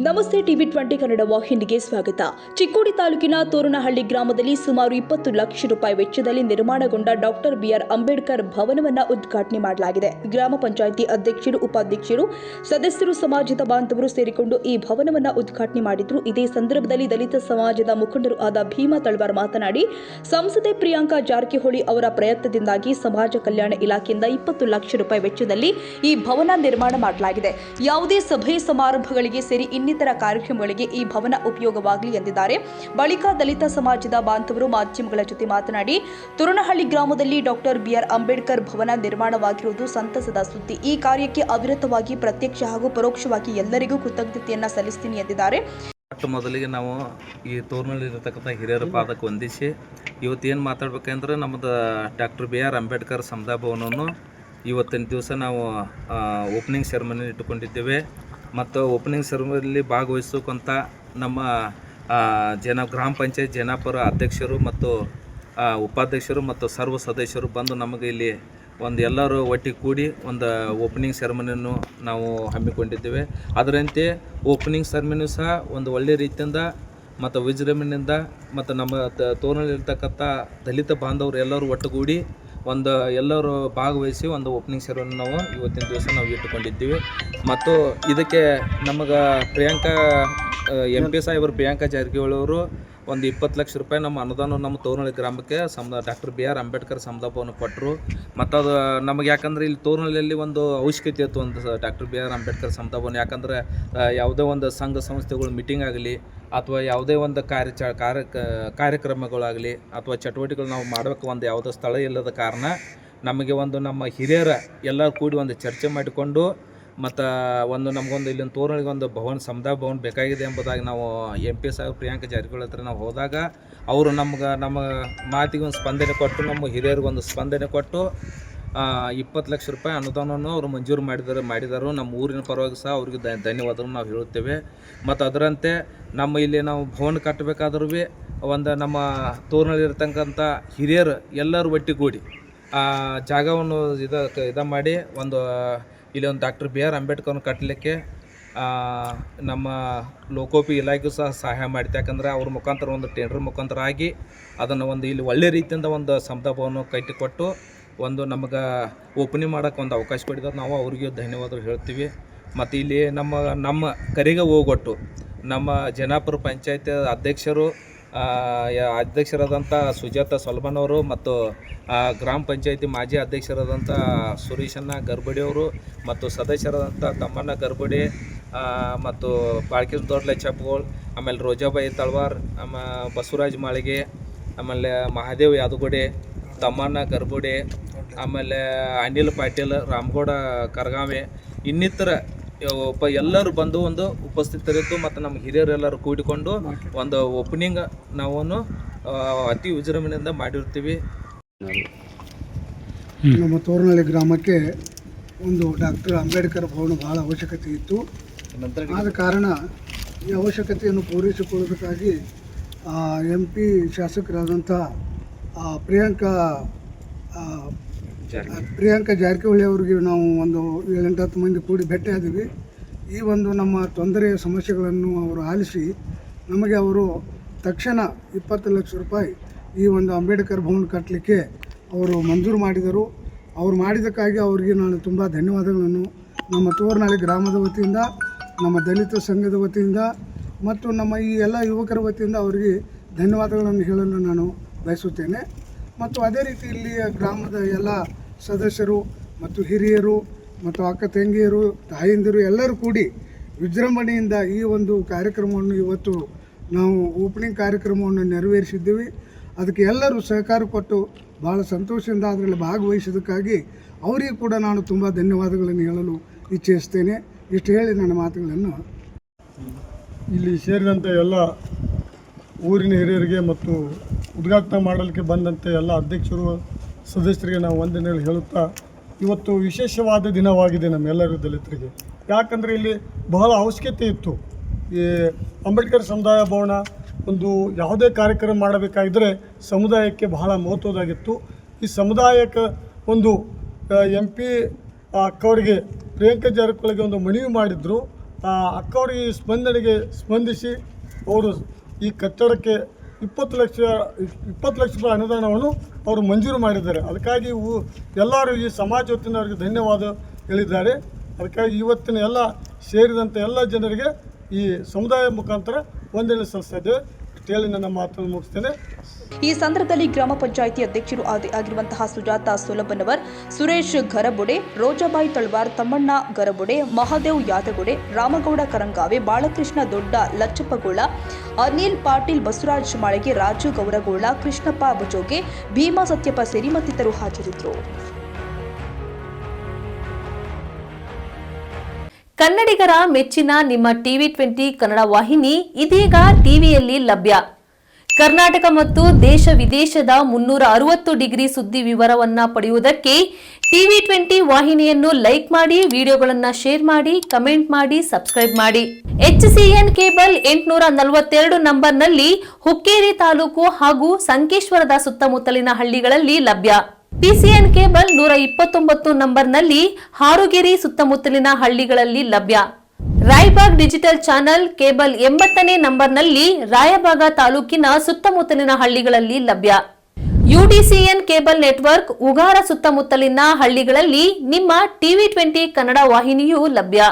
ನಮಸ್ತೆ ಟಿವಿ20 ಕನ್ನಡ ವಾಹಿನಿಗೆ ಸ್ವಾಗತ. ಚಿಕ್ಕೋಡಿ ತಾಲೂಕಿನ ತೋರಣಹಳ್ಳಿ ಗ್ರಾಮದಲ್ಲಿ ಸುಮಾರು 20 ಲಕ್ಷ ರೂಪಾಯಿ ವೆಚ್ಚದಲ್ಲಿ ನಿರ್ಮಾಣಗೊಂಡ ಡಾಕ್ಟರ್ ಬಿಆರ್ ಅಂಬೇಡ್ಕರ್ ಭವನವನ್ನು ಉದ್ಘಾಟನೆ ಮಾಡಲಾಗಿದೆ. ಗ್ರಾಮ ಪಂಚಾಯಿತಿ ಅಧ್ಯಕ್ಷರು, ಉಪಾಧ್ಯಕ್ಷರು, ಸದಸ್ಯರು, ಸಮಾಜದ ಬಾಂಧವರು ಸೇರಿಕೊಂಡು ಈ ಭವನವನ್ನು ಉದ್ಘಾಟನೆ ಮಾಡಿದ್ರು. ಇದೇ ಸಂದರ್ಭದಲ್ಲಿ ದಲಿತ ಸಮಾಜದ ಮುಖಂಡರು ಆದ ಭೀಮಾ ತಳವಾರ್ ಮಾತನಾಡಿ, ಸಂಸದೆ ಪ್ರಿಯಾಂಕಾ ಜಾರಕಿಹೊಳಿ ಅವರ ಪ್ರಯತ್ನದಿಂದಾಗಿ ಸಮಾಜ ಕಲ್ಯಾಣ ಇಲಾಖೆಯಿಂದ 20 ಲಕ್ಷ ರೂಪಾಯಿ ವೆಚ್ಚದಲ್ಲಿ ಈ ಭವನ ನಿರ್ಮಾಣ ಮಾಡಲಾಗಿದೆ. ಯಾವುದೇ ಸಭೆ ಸಮಾರಂಭಗಳಿಗೆ ಸೇರಿ ಇನ್ನಿತರ ಕಾರ್ಯಕ್ರಮಗಳಿಗೆ ಈ ಭವನ ಉಪಯೋಗವಾಗಲಿ ಎಂದಿದ್ದಾರೆ. ಬಳಿಕ ದಲಿತ ಸಮಾಜದ ಬಾಂಧವರು ಮಾಧ್ಯಮಗಳ ಜೊತೆ ಮಾತನಾಡಿ, ತೋರಣಹಳ್ಳಿ ಗ್ರಾಮದಲ್ಲಿ ಡಾಕ್ಟರ್ ಬಿಆರ್ ಅಂಬೇಡ್ಕರ್ ಭವನ ನಿರ್ಮಾಣವಾಗಿರುವುದು ಸಂತಸದ ಸುದ್ದಿ. ಈ ಕಾರ್ಯಕ್ಕೆ ಅವಿರತವಾಗಿ ಪ್ರತ್ಯಕ್ಷ ಹಾಗೂ ಪರೋಕ್ಷವಾಗಿ ಎಲ್ಲರಿಗೂ ಕೃತಜ್ಞತೆಯನ್ನ ಸಲ್ಲಿಸ್ತೀನಿ ಎಂದಿದ್ದಾರೆ. ಮೊದಲಿಗೆ ನಾವು ಈ ತೋರಣಹಳ್ಳಿರತಕ್ಕಂಥ ಹಿರಿಯರ ಪಾದಕ್ಕೆ ವಂದಿಸಿ ಇವತ್ತೇನು ಮಾತಾಡ್ಬೇಕಂದ್ರೆ ನಮ್ಮದು ಡಾಕ್ಟರ್ ಬಿ ಆರ್ ಅಂಬೇಡ್ಕರ್ ಸಮುದಾಯ ಭವನವನ್ನು ಇವತ್ತಿನ ದಿವಸ ನಾವು ಓಪನಿಂಗ್ ಸೆರೆಮನಿ ಇಟ್ಟುಕೊಂಡಿದ್ದೇವೆ. ಮತ್ತು ಓಪನಿಂಗ್ ಸೆರೆಮನಿಯಲ್ಲಿ ಭಾಗವಹಿಸೋಕ್ಕಂಥ ನಮ್ಮ ಗ್ರಾಮ ಪಂಚಾಯತ್ ಜನಾಪುರ ಅಧ್ಯಕ್ಷರು ಮತ್ತು ಉಪಾಧ್ಯಕ್ಷರು ಮತ್ತು ಸರ್ವ ಸದಸ್ಯರು ಬಂದು ನಮಗೆ ಇಲ್ಲಿ ಒಂದು ಎಲ್ಲರೂ ಒಟ್ಟಿಗೆ ಕೂಡಿ ಒಂದು ಓಪನಿಂಗ್ ಸೆರೆಮನಿಯನ್ನು ನಾವು ಹಮ್ಮಿಕೊಂಡಿದ್ದೇವೆ. ಅದರಂತೆ ಓಪನಿಂಗ್ ಸೆರೆಮನಿ ಸಹ ಒಂದು ಒಳ್ಳೆಯ ರೀತಿಯಿಂದ ಮತ್ತು ವಿಜೃಂಭಣೆಯಿಂದ ಮತ್ತು ನಮ್ಮ ತೋರಣದಲ್ಲಿರ್ತಕ್ಕಂಥ ದಲಿತ ಬಾಂಧವರು ಎಲ್ಲರೂ ಒಟ್ಟುಗೂಡಿ ಒಂದು ಎಲ್ಲರೂ ಭಾಗವಹಿಸಿ ಒಂದು ಓಪನಿಂಗ್ ಸೆರೆಮನಿ ನಾವು ಇವತ್ತಿನ ದಿವಸ ನಾವು ಇಟ್ಟುಕೊಂಡಿದ್ದೀವಿ. ಮತ್ತು ಇದಕ್ಕೆ ನಮಗೆ MP ಸಾಹೇಬರು ಪ್ರಿಯಾಂಕಾ ಜಾರಕಿಹೊಳಿ ಅವರು ಒಂದು 20 ಲಕ್ಷ ರೂಪಾಯಿ ನಮ್ಮ ಅನುದಾನ ನಮ್ಮ ತೋರಣಹಳ್ಳಿ ಗ್ರಾಮಕ್ಕೆ ಡಾಕ್ಟರ್ ಬಿ ಆರ್ ಅಂಬೇಡ್ಕರ್ ಸಮುದಾಯ ಭವನ ಕೊಟ್ಟರು. ಮತ್ತು ಅದು ನಮಗೆ ಯಾಕಂದರೆ ಇಲ್ಲಿ ತೋರಣಹಳ್ಳಿಯಲ್ಲಿ ಒಂದು ಅವಶ್ಯಕತೆ ಇತ್ತು ಒಂದು ಡಾಕ್ಟರ್ ಬಿ ಆರ್ ಅಂಬೇಡ್ಕರ್ ಸಮುದಾಯ ಭವನ. ಯಾಕಂದರೆ ಯಾವುದೇ ಒಂದು ಸಂಘ ಸಂಸ್ಥೆಗಳು ಮೀಟಿಂಗ್ ಆಗಲಿ ಅಥವಾ ಯಾವುದೇ ಒಂದು ಕಾರ್ಯಕ್ರಮಗಳಾಗಲಿ ಅಥವಾ ಚಟುವಟಿಕೆಗಳು ನಾವು ಮಾಡಬೇಕು ಒಂದು ಯಾವುದೋ ಸ್ಥಳ ಇಲ್ಲದ ಕಾರಣ ನಮಗೆ ಒಂದು ನಮ್ಮ ಹಿರಿಯರ ಎಲ್ಲರೂ ಕೂಡಿ ಒಂದು ಚರ್ಚೆ ಮಾಡಿಕೊಂಡು ಮತ್ತು ಒಂದು ನಮಗೊಂದು ಇಲ್ಲಿನ ತೋರಣಹಳ್ಳಿಗೆ ಒಂದು ಸಮುದಾಯ ಭವನ ಬೇಕಾಗಿದೆ ಎಂಬುದಾಗಿ ನಾವು MP ಸಾಹೇಬ್ ಪ್ರಿಯಾಂಕಾ ಜಾರಕಿಹೊಳಿ ಹತ್ರ ನಾವು ಹೋದಾಗ ಅವರು ನಮ್ಮ ಮಾತಿಗೆ ಒಂದು ಸ್ಪಂದನೆ ಕೊಟ್ಟು, ನಮ್ಮ ಹಿರಿಯರಿಗೊಂದು ಸ್ಪಂದನೆ ಕೊಟ್ಟು 20 ಲಕ್ಷ ರೂಪಾಯಿ ಅನುದಾನವನ್ನು ಅವರು ಮಂಜೂರು ಮಾಡಿದರು. ನಮ್ಮ ಊರಿನ ಪರವಾಗಿ ಸಹ ಅವ್ರಿಗೆ ಧನ್ಯವಾದವನ್ನು ನಾವು ಹೇಳುತ್ತೇವೆ. ಮತ್ತು ಅದರಂತೆ ನಮ್ಮ ಇಲ್ಲಿ ನಾವು ಭವನ ಕಟ್ಟಬೇಕಾದ್ರೂ ಒಂದು ನಮ್ಮ ತೋರಣಹಳ್ಳಿ ಇರತಕ್ಕಂಥ ಹಿರಿಯರು ಎಲ್ಲರೂ ಒಟ್ಟಿಗೂಡಿ ಜಾಗವನ್ನು ಇದು ಮಾಡಿ ಒಂದು ಇಲ್ಲಿ ಒಂದು ಡಾಕ್ಟರ್ ಬಿ ಆರ್ ಅಂಬೇಡ್ಕರ್ನ ಕಟ್ಟಲಿಕ್ಕೆ ನಮ್ಮ ಲೋಕೋಪಯೋಗಿ ಇಲಾಖೆಯೂ ಸಹ ಸಹಾಯ ಮಾಡಿತು. ಯಾಕಂದರೆ ಅವ್ರ ಮುಖಾಂತರ ಒಂದು ಟೆಂಡರ್ ಮುಖಾಂತರ ಆಗಿ ಅದನ್ನು ಒಂದು ಇಲ್ಲಿ ಒಳ್ಳೆ ರೀತಿಯಿಂದ ಒಂದು ಸಮುದಾಯ ಭವನ ಕಟ್ಟಿಕೊಟ್ಟು ಒಂದು ನಮಗೆ ಓಪನಿಂಗ್ ಮಾಡೋಕ್ಕೆ ಒಂದು ಅವಕಾಶ ಕೊಟ್ಟಿದ್ದಾರೆ. ನಾವು ಅವ್ರಿಗೆ ಧನ್ಯವಾದ ಹೇಳ್ತೀವಿ. ಮತ್ತು ಇಲ್ಲಿ ನಮ್ಮ ಕರೆಗೆ ಹೋಗೊಟ್ಟು ನಮ್ಮ ಜನಾಪುರ ಪಂಚಾಯತ್ ಅಧ್ಯಕ್ಷರಾದಂಥ ಸುಜಾತ ಸೊಲ್ಮನ್ ಅವರು ಮತ್ತು ಗ್ರಾಮ ಪಂಚಾಯತಿ ಮಾಜಿ ಅಧ್ಯಕ್ಷರಾದಂಥ ಸುರೇಶಣ್ಣ ಗರ್ಬಡಿ ಅವರು ಮತ್ತು ಸದಸ್ಯರಾದಂಥ ತಮ್ಮಣ್ಣ ಗರ್ಬಡಿ ಮತ್ತು ಬಾಳ್ಕಿ ದೊಡ್ಡ ಚಪ್ಪಗೋಳ್, ಆಮೇಲೆ ರೋಜಾಬಾಯಿ ತಳವಾರ್, ಬಸವರಾಜ್ ಮಾಳಿಗೆ, ಆಮೇಲೆ ಮಹಾದೇವ್ ಯಾದಗುಡೆ, ತಮ್ಮಣ್ಣ ಗರ್ಬಡಿ, ಆಮೇಲೆ ಅನಿಲ್ ಪಾಟೀಲ್, ರಾಮಗೌಡ ಕರಗಾವೆ, ಇನ್ನಿತರ ಎಲ್ಲರೂ ಬಂದು ಒಂದು ಉಪಸ್ಥಿತರಿದ್ದು ಮತ್ತು ನಮ್ಮ ಹಿರಿಯರೆಲ್ಲರೂ ಕೂಡಿಕೊಂಡು ಒಂದು ಓಪನಿಂಗ್ ನಾವು ಅತಿ ವಿಜೃಂಭಣೆಯಿಂದ ಮಾಡಿರ್ತೀವಿ. ನಮ್ಮ ತೋರಣಹಳ್ಳಿ ಗ್ರಾಮಕ್ಕೆ ಒಂದು ಡಾಕ್ಟರ್ ಅಂಬೇಡ್ಕರ್ ಭವನ ಬಹಳ ಅವಶ್ಯಕತೆ ಇತ್ತು. ಆದ ಕಾರಣ ಈ ಅವಶ್ಯಕತೆಯನ್ನು ಪೂರೈಸಿಕೊಳ್ಳೋದಕ್ಕಾಗಿ MP ಶಾಸಕರಾದಂಥ ಪ್ರಿಯಾಂಕಾ ಜಾರಕಿಹೊಳಿ ಅವರಿಗೆ ನಾವು ಒಂದು 7-8 ಮಂದಿ ಕೂಡಿ ಭೇಟಿಯಾದ್ವಿ. ಈ ಒಂದು ನಮ್ಮ ತೊಂದರೆಯ ಸಮಸ್ಯೆಗಳನ್ನು ಅವರು ಆಲಿಸಿ ನಮಗೆ ಅವರು ತಕ್ಷಣ 20 ಲಕ್ಷ ರೂಪಾಯಿ ಈ ಒಂದು ಅಂಬೇಡ್ಕರ್ ಭವನ ಕಟ್ಟಲಿಕ್ಕೆ ಅವರು ಮಂಜೂರು ಮಾಡಿದರು. ಅವರು ಮಾಡಿದ್ದಕ್ಕಾಗಿ ಅವರಿಗೆ ನಾನು ತುಂಬ ಧನ್ಯವಾದಗಳನ್ನು ನಮ್ಮ ತೋರಣಹಳ್ಳಿ ಗ್ರಾಮದ ವತಿಯಿಂದ, ನಮ್ಮ ದಲಿತ ಸಂಘದ ವತಿಯಿಂದ ಮತ್ತು ನಮ್ಮ ಈ ಎಲ್ಲ ಯುವಕರ ವತಿಯಿಂದ ಅವರಿಗೆ ಧನ್ಯವಾದಗಳನ್ನು ಹೇಳಲು ನಾನು ಬಯಸುತ್ತೇನೆ. ಮತ್ತು ಅದೇ ರೀತಿ ಇಲ್ಲಿಯ ಗ್ರಾಮದ ಎಲ್ಲ ಸದಸ್ಯರು ಮತ್ತು ಹಿರಿಯರು ಮತ್ತು ಅಕ್ಕ ತಂಗಿಯರು, ತಾಯಂದಿರು ಎಲ್ಲರೂ ಕೂಡಿ ವಿಜೃಂಭಣೆಯಿಂದ ಈ ಒಂದು ಕಾರ್ಯಕ್ರಮವನ್ನು ಇವತ್ತು ನಾವು ಓಪನಿಂಗ್ ಕಾರ್ಯಕ್ರಮವನ್ನು ನೆರವೇರಿಸಿದ್ದೀವಿ. ಅದಕ್ಕೆ ಎಲ್ಲರೂ ಸಹಕಾರ ಕೊಟ್ಟು ಭಾಳ ಸಂತೋಷದಿಂದ ಅದರಲ್ಲಿ ಭಾಗವಹಿಸೋದಕ್ಕಾಗಿ ಅವರಿಗೆ ಕೂಡ ನಾನು ತುಂಬ ಧನ್ಯವಾದಗಳನ್ನು ಹೇಳಲು ಇಚ್ಛಿಸ್ತೇನೆ. ಇಷ್ಟು ಹೇಳಿ ನನ್ನ ಮಾತುಗಳನ್ನು ಇಲ್ಲಿ ಸೇರಿದಂಥ ಎಲ್ಲ ಊರಿನ ಹಿರಿಯರಿಗೆ ಮತ್ತು ಉದ್ಘಾಟನೆ ಮಾಡಲಿಕ್ಕೆ ಬಂದಂಥ ಎಲ್ಲ ಅಧ್ಯಕ್ಷರು, ಸದಸ್ಯರಿಗೆ ನಾವು ವಂದನೆ ಹೇಳುತ್ತಾ, ಇವತ್ತು ವಿಶೇಷವಾದ ದಿನವಾಗಿದೆ ನಮ್ಮೆಲ್ಲರೂ ದಲಿತರಿಗೆ. ಯಾಕಂದರೆ ಇಲ್ಲಿ ಬಹಳ ಅವಶ್ಯಕತೆ ಇತ್ತು. ಈ ಅಂಬೇಡ್ಕರ್ ಸಮುದಾಯ ಭವನ ಒಂದು ಯಾವುದೇ ಕಾರ್ಯಕ್ರಮ ಮಾಡಬೇಕಾಗಿದ್ದರೆ ಸಮುದಾಯಕ್ಕೆ ಬಹಳ ಮಹತ್ವದಾಗಿತ್ತು. ಈ ಸಮುದಾಯಕ್ಕೆ ಒಂದು MP ಅಕ್ಕವರಿಗೆ ಪ್ರಿಯಾಂಕಾ ಜಾರಕಿಹೊಳಿಗೆ ಒಂದು ಮನವಿ ಮಾಡಿದ್ರು. ಅಕ್ಕವ್ರಿಗೆ ಈ ಸ್ಪಂದನೆಗೆ ಸ್ಪಂದಿಸಿ ಅವರು ಈ ಕಟ್ಟಡಕ್ಕೆ 20 ಲಕ್ಷ ರೂಪಾಯಿ ಅನುದಾನವನ್ನು ಅವರು ಮಂಜೂರು ಮಾಡಿದ್ದಾರೆ. ಅದಕ್ಕಾಗಿ ಎಲ್ಲರೂ ಈ ಸಮಾಜ ವತಿಯಿಂದ ಅವರಿಗೆ ಧನ್ಯವಾದ ಹೇಳಿದ್ದಾರೆ. ಅದಕ್ಕಾಗಿ ಇವತ್ತಿನ ಎಲ್ಲ ಸೇರಿದಂಥ ಎಲ್ಲ ಜನರಿಗೆ ಈ ಸಮುದಾಯ ಮುಖಾಂತರ ವಂದನೆ ಸಲ್ಲಿಸ್ತಾ ಇದ್ದೇವೆ. ಇಷ್ಟು ಹೇಳಿ ನನ್ನ ಮಾತನ್ನು ಮುಗಿಸ್ತೇನೆ. ಈ ಸಂದರ್ಭದಲ್ಲಿ ಗ್ರಾಮ ಪಂಚಾಯಿತಿ ಅಧ್ಯಕ್ಷರು ಆಗಿರುವಂತಹ ಸುಜಾತ ಸೋಲಬನವರ್, ಸುರೇಶ್ ಗರಬುಡೆ, ರೋಜಾಬಾಯಿ ತಳವಾರ್, ತಮ್ಮಣ್ಣ ಗರಬುಡೆ, ಮಹಾದೇವ್ ಯಾದಗುಡೆ, ರಾಮಗೌಡ ಕರಂಗಾವೆ, ಬಾಲಕೃಷ್ಣ ದೊಡ್ಡ ಲಚ್ಚಪ್ಪಗೋಳ, ಅನಿಲ್ ಪಾಟೀಲ್, ಬಸವರಾಜ್ ಮಾಳಿಗೆ, ರಾಜು ಗೌರಗೋಳ, ಕೃಷ್ಣಪ್ಪ ಬಜೋಗೆ, ಭೀಮಾ ಸತ್ಯಪ್ಪ ಸೇರಿ ಮತ್ತಿತರರು ಹಾಜರಿದ್ದರು. ಕನ್ನಡಿಗರ ಮೆಚ್ಚಿನ ನಿಮ್ಮ TV20 ಕನ್ನಡ ವಾಹಿನಿ ಇದೀಗ ಟಿವಿಯಲ್ಲಿ ಲಭ್ಯ. ಕರ್ನಾಟಕ ಮತ್ತು ದೇಶ ವಿದೇಶದ 360 ಡಿಗ್ರಿ ಸುದ್ದಿ ವಿವರವನ್ನ ಪಡೆಯುವುದಕ್ಕೆ TV20 ವಾಹಿನಿಯನ್ನು ಲೈಕ್ ಮಾಡಿ, ವಿಡಿಯೋಗಳನ್ನು ಶೇರ್ ಮಾಡಿ, ಕಮೆಂಟ್ ಮಾಡಿ, ಸಬ್ಸ್ಕ್ರೈಬ್ ಮಾಡಿ. HCN ಕೇಬಲ್ 842 ನಂಬರ್ನಲ್ಲಿ ಹುಕ್ಕೇರಿ ತಾಲೂಕು ಹಾಗೂ ಸಂಕೇಶ್ವರದ ಸುತ್ತಮುತ್ತಲಿನ ಹಳ್ಳಿಗಳಲ್ಲಿ ಲಭ್ಯ. PCN ಕೇಬಲ್ 129 ನಂಬರ್ನಲ್ಲಿ ಹಾರುಗೆರೆ ಸುತ್ತಮುತ್ತಲಿನ ಹಳ್ಳಿಗಳಲ್ಲಿ ಲಭ್ಯ. ರಾಯಬಾಗ್ ಡಿಜಿಟಲ್ ಚಾನೆಲ್ ಕೇಬಲ್ 80ನೇ ನಂಬರ್ನಲ್ಲಿ ರಾಯಬಾಗ ತಾಲೂಕಿನ ಸುತ್ತಮುತ್ತಲಿನ ಹಳ್ಳಿಗಳಲ್ಲಿ ಲಭ್ಯ. UDCN ಕೇಬಲ್ ನೆಟ್ವರ್ಕ್ ಉಗಾರ ಸುತ್ತಮುತ್ತಲಿನ ಹಳ್ಳಿಗಳಲ್ಲಿ ನಿಮ್ಮ TV20 ಕನ್ನಡ ವಾಹಿನಿಯೂ ಲಭ್ಯ.